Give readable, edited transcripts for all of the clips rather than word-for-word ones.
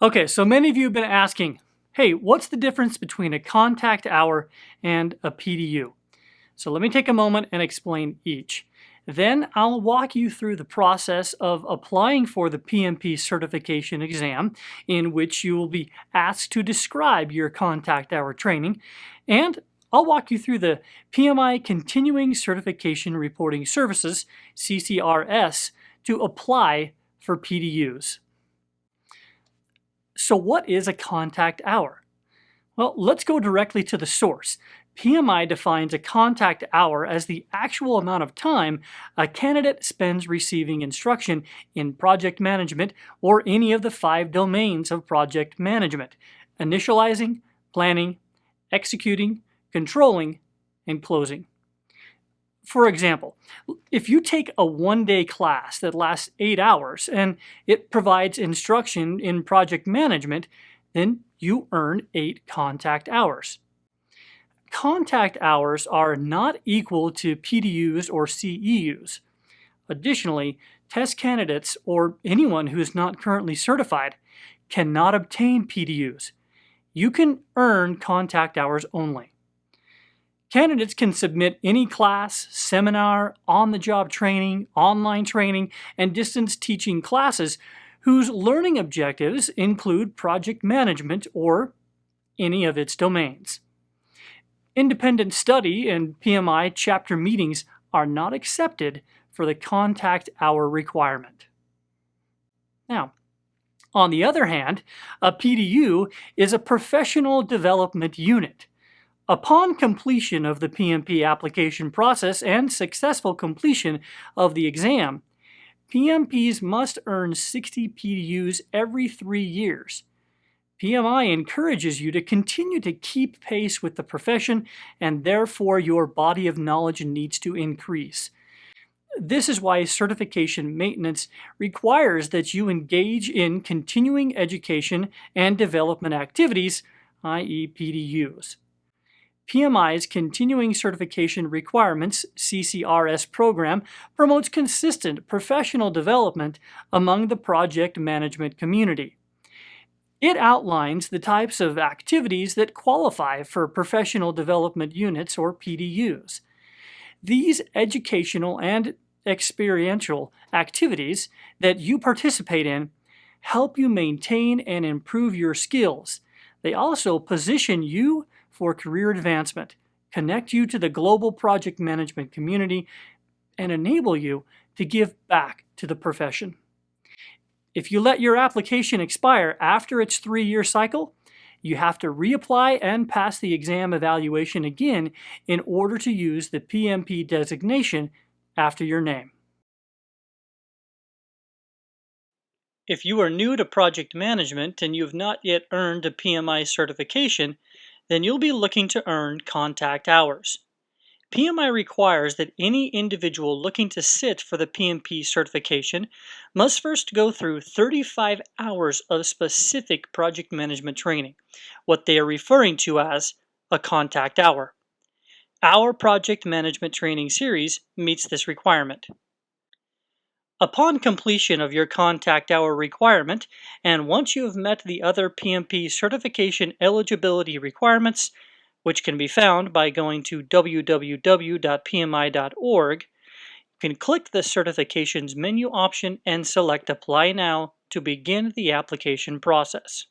Okay, so many of you have been asking, hey, what's the difference between a contact hour and a PDU? So let me take a moment and explain each. Then I'll walk you through the process of applying for the PMP certification exam, in which you will be asked to describe your contact hour training, and I'll walk you through the PMI Continuing Certification Reporting Services, CCRS, to apply for PDUs. So what is a contact hour? Well, let's go directly to the source. PMI defines a contact hour as the actual amount of time a candidate spends receiving instruction in project management or any of the 5 domains of project management: initializing, planning, executing, controlling, and closing. For example, if you take a one-day class that lasts 8 hours and it provides instruction in project management, then you earn 8 contact hours. Contact hours are not equal to PDUs or CEUs. Additionally, test candidates or anyone who is not currently certified cannot obtain PDUs. You can earn contact hours only. Candidates can submit any class, seminar, on-the-job training, online training, and distance teaching classes whose learning objectives include project management or any of its domains. Independent study and PMI chapter meetings are not accepted for the contact hour requirement. Now, on the other hand, a PDU is a professional development unit. Upon completion of the PMP application process and successful completion of the exam, PMPs must earn 60 PDUs every 3 years. PMI encourages you to continue to keep pace with the profession, and therefore your body of knowledge needs to increase. This is why certification maintenance requires that you engage in continuing education and development activities, i.e. PDUs. PMI's Continuing Certification Requirements (CCRS) program promotes consistent professional development among the project management community. It outlines the types of activities that qualify for professional development units or PDUs. These educational and experiential activities that you participate in help you maintain and improve your skills. They also position you for career advancement, connect you to the global project management community, and enable you to give back to the profession. If you let your application expire after its 3-year cycle, you have to reapply and pass the exam evaluation again in order to use the PMP designation after your name. If you are new to project management and you have not yet earned a PMI certification, then you'll be looking to earn contact hours. PMI requires that any individual looking to sit for the PMP certification must first go through 35 hours of specific project management training, what they are referring to as a contact hour. Our project management training series meets this requirement. Upon completion of your contact hour requirement, and once you have met the other PMP certification eligibility requirements, which can be found by going to www.pmi.org, you can click the Certifications menu option and select Apply Now to begin the application process.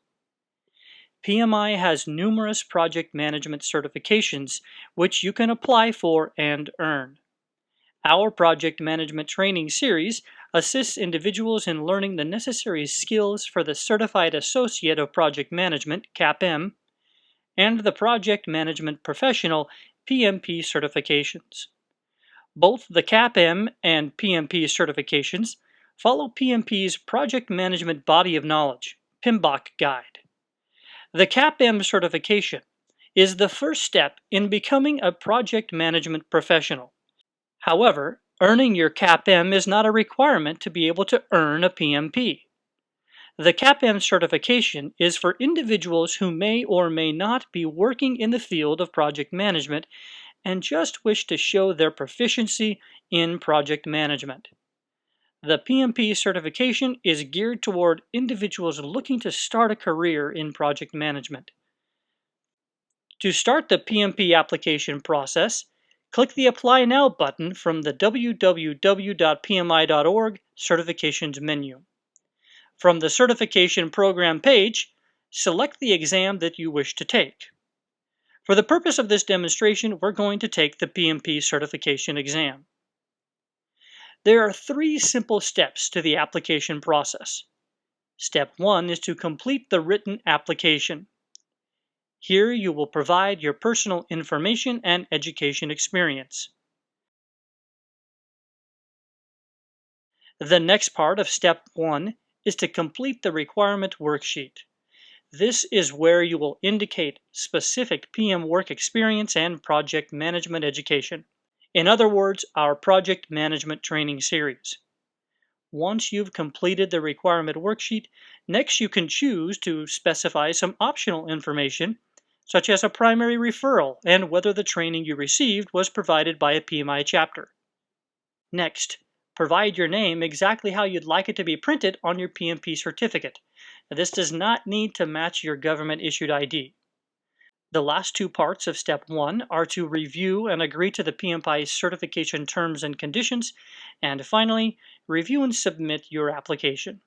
PMI has numerous project management certifications which you can apply for and earn. Our project management training series assists individuals in learning the necessary skills for the Certified Associate of Project Management, CAPM, and the Project Management Professional, PMP certifications. Both the CAPM and PMP certifications follow PMP's Project Management Body of Knowledge, PMBOK guide. The CAPM certification is the first step in becoming a project management professional. However, earning your CAPM is not a requirement to be able to earn a PMP. The CAPM certification is for individuals who may or may not be working in the field of project management and just wish to show their proficiency in project management. The PMP certification is geared toward individuals looking to start a career in project management. To start the PMP application process, click the Apply Now button from the www.pmi.org Certifications menu. From the Certification Program page, select the exam that you wish to take. For the purpose of this demonstration, we're going to take the PMP certification exam. There are 3 simple steps to the application process. Step 1 is to complete the written application. Here you will provide your personal information and education experience. The next part of Step 1 is to complete the requirement worksheet. This is where you will indicate specific PM work experience and project management education. In other words, our project management training series. Once you've completed the requirement worksheet, next you can choose to specify some optional information, such as a primary referral and whether the training you received was provided by a PMI chapter. Next, provide your name exactly how you'd like it to be printed on your PMP certificate. Now, this does not need to match your government-issued ID. The last 2 parts of Step 1 are to review and agree to the PMI certification terms and conditions, and finally, review and submit your application.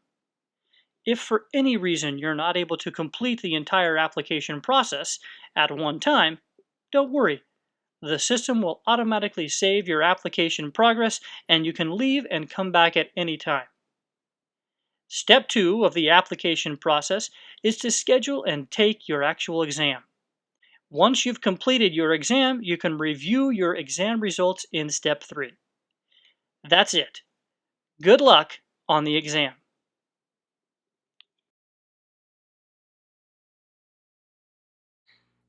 If for any reason you're not able to complete the entire application process at one time, don't worry. The system will automatically save your application progress and you can leave and come back at any time. Step 2 of the application process is to schedule and take your actual exam. Once you've completed your exam, you can review your exam results in Step 3. That's it. Good luck on the exam.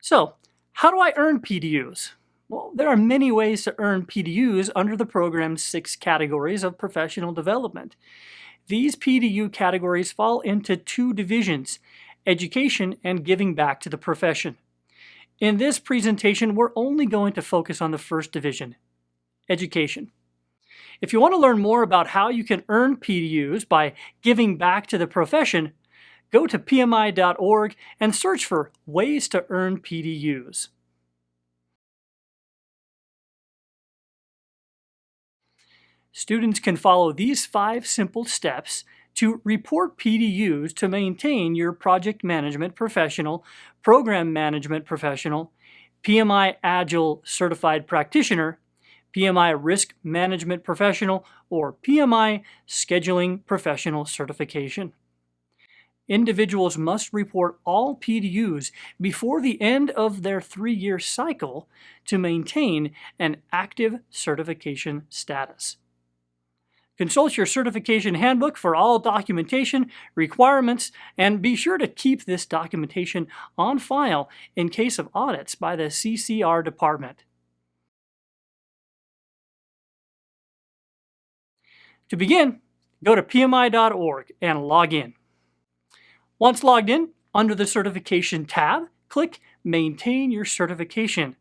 So, how do I earn PDUs? Well, there are many ways to earn PDUs under the program's 6 categories of professional development. These PDU categories fall into 2 divisions, education and giving back to the profession. In this presentation, we're only going to focus on the first division, education. If you want to learn more about how you can earn PDUs by giving back to the profession, go to PMI.org and search for ways to earn PDUs. Students can follow these 5 simple steps to report PDUs to maintain your project management professional, program management professional, PMI Agile certified practitioner, PMI risk management professional, or PMI scheduling professional certification. Individuals must report all PDUs before the end of their 3-year cycle to maintain an active certification status. Consult your certification handbook for all documentation, requirements, and be sure to keep this documentation on file in case of audits by the CCR department. To begin, go to PMI.org and log in. Once logged in, under the Certification tab, click Maintain Your Certification.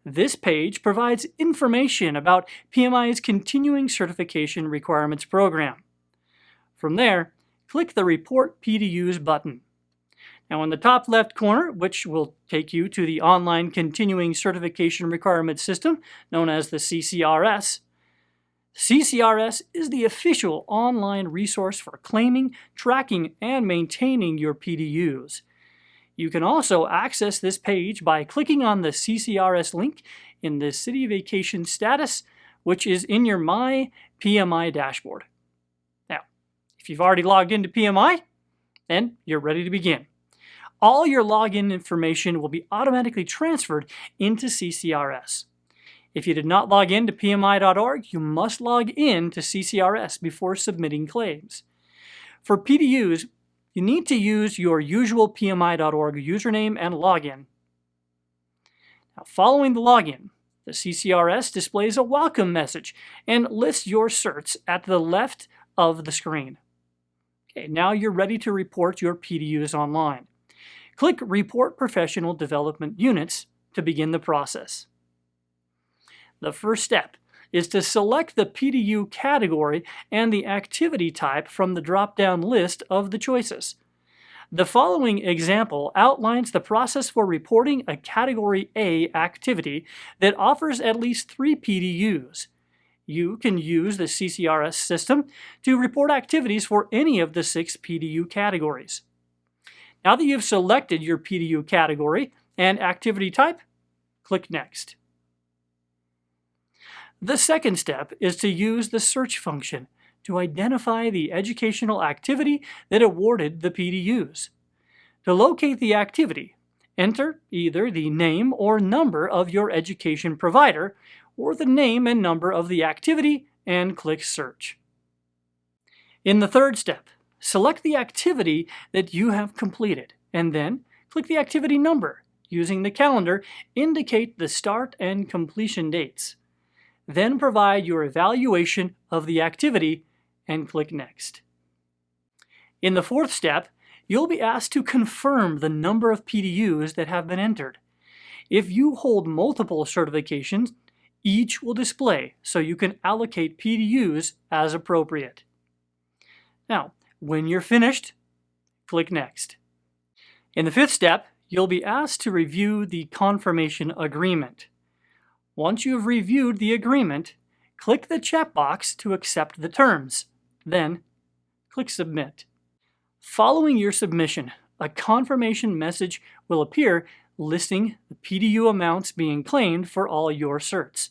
This page provides information about PMI's Continuing Certification Requirements program. From there, click the Report PDUs button. Now in the top left corner, which will take you to the Online Continuing Certification Requirements System, known as the CCRS, CCRS is the official online resource for claiming, tracking, and maintaining your PDUs. You can also access this page by clicking on the CCRS link in the City Vacation Status, which is in your My PMI dashboard. Now, if you've already logged into PMI, then you're ready to begin. All your login information will be automatically transferred into CCRS. If you did not log in to PMI.org, you must log in to CCRS before submitting claims. For PDUs, you need to use your usual PMI.org username and login. Now, following the login, the CCRS displays a welcome message and lists your certs at the left of the screen. Okay, now you're ready to report your PDUs online. Click Report Professional Development Units to begin the process. The first step is to select the PDU category and the activity type from the drop-down list of the choices. The following example outlines the process for reporting a Category A activity that offers at least 3 PDUs. You can use the CCRS system to report activities for any of the 6 PDU categories. Now that you've selected your PDU category and activity type, click Next. The second step is to use the search function to identify the educational activity that awarded the PDUs. To locate the activity, enter either the name or number of your education provider or the name and number of the activity and click Search. In the third step, select the activity that you have completed and then click the activity number. Using the calendar, indicate the start and completion dates. Then provide your evaluation of the activity and click Next. In the fourth step, you'll be asked to confirm the number of PDUs that have been entered. If you hold multiple certifications, each will display so you can allocate PDUs as appropriate. Now, when you're finished, click Next. In the fifth step, you'll be asked to review the confirmation agreement. Once you have reviewed the agreement, click the checkbox to accept the terms. Then, click Submit. Following your submission, a confirmation message will appear listing the PDU amounts being claimed for all your certs.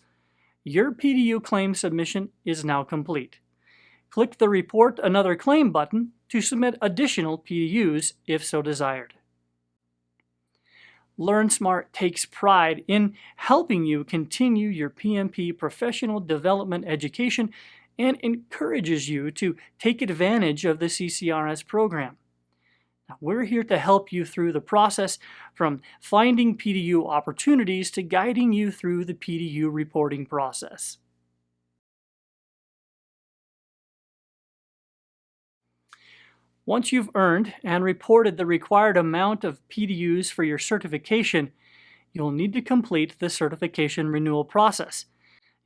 Your PDU claim submission is now complete. Click the Report Another Claim button to submit additional PDUs if so desired. LearnSmart takes pride in helping you continue your PMP professional development education and encourages you to take advantage of the CCRS program. Now, we're here to help you through the process from finding PDU opportunities to guiding you through the PDU reporting process. Once you've earned and reported the required amount of PDUs for your certification, you'll need to complete the certification renewal process.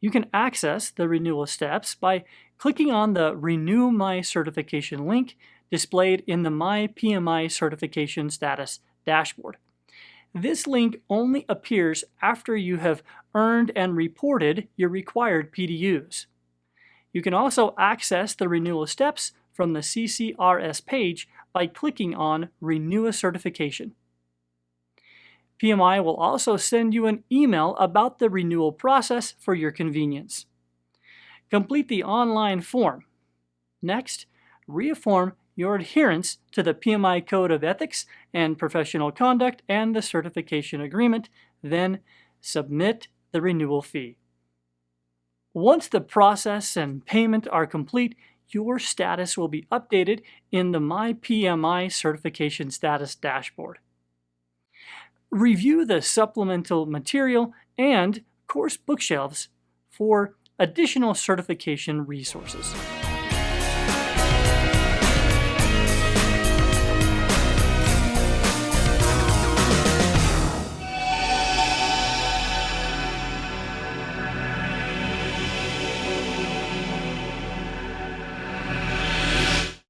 You can access the renewal steps by clicking on the Renew My Certification link displayed in the My PMI Certification Status dashboard. This link only appears after you have earned and reported your required PDUs. You can also access the renewal steps from the CCRS page by clicking on Renew a Certification. PMI will also send you an email about the renewal process for your convenience. Complete the online form. Next, reaffirm your adherence to the PMI Code of Ethics and Professional Conduct and the certification agreement, then submit the renewal fee. Once the process and payment are complete, your status will be updated in the My PMI Certification Status dashboard. Review the supplemental material and course bookshelves for additional certification resources.